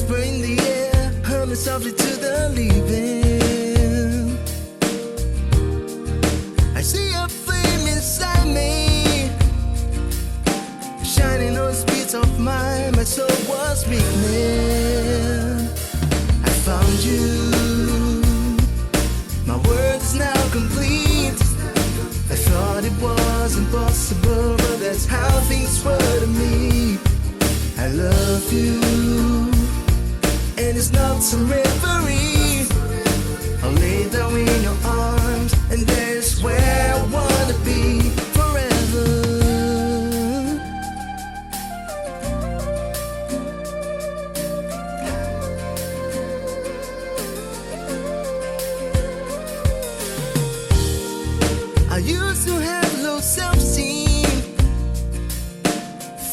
whisper in the air, humming softly to the leaving. I see a flame inside me, shining on the speeds of mine. My soul was weakening. I found you. My world is now complete. I thought it was impossible, but that's how things were to me. I love you, and it's not some reverie. I'll lay down in your arms, and there's where I wanna be forever. I used to have low self-esteem,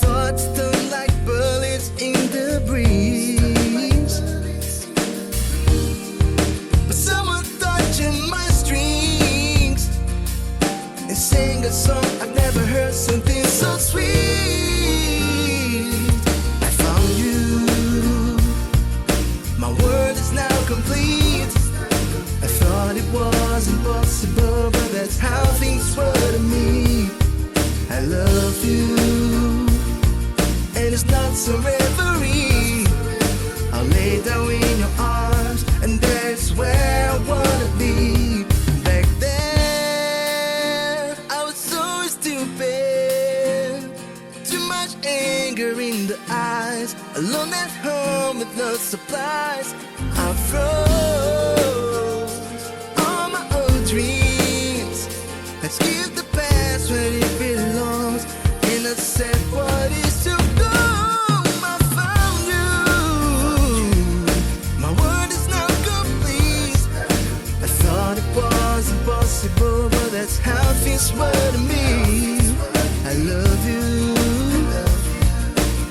thoughts don't like bullets in the breeze. But someone touching my strings and sang a song I've never heard, something so sweet. I found you. My world is now complete. I thought it was impossible, but that's how things were to me. I love you, and it's not some reverie. I'll lay down in your arms, and that's where I wanna be. Back then, I was so stupid. Too much anger in the eyes. Alone at home with no supplies. I froze all my old dreams. Let's give the past where it belongs. And I said, what is to go? I found you. My world is now complete. I thought it was impossible, but that's how things were to me. I love you,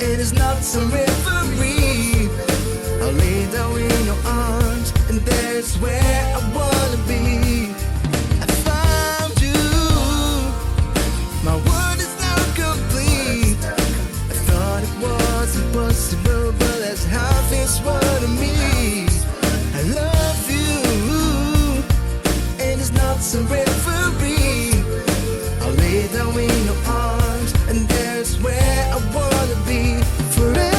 and it's not some reverie. I'll lay down in your arms, and there's where I wanna be. I found you. My world is now complete. I thought it was impossible, but that's how things were to me. I love you, and it's not some reverie. I'll lay down in your arms, and there's where I wanna be forever.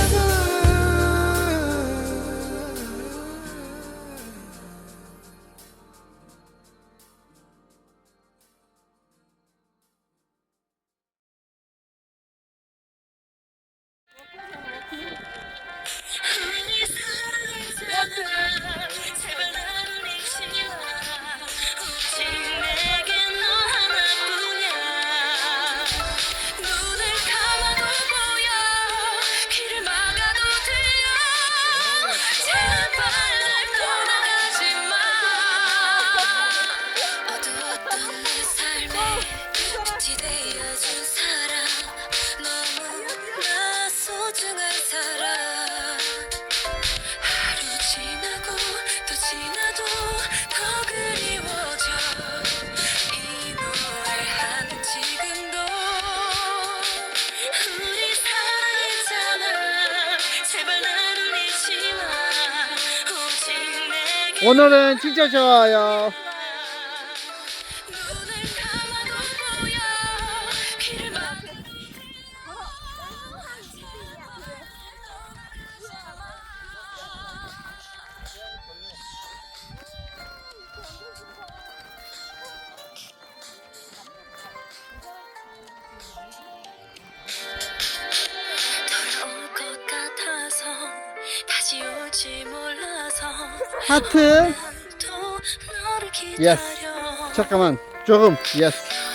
오늘은 진짜 좋아요. 하트. 예스. 잠깐만. 조금. 예스.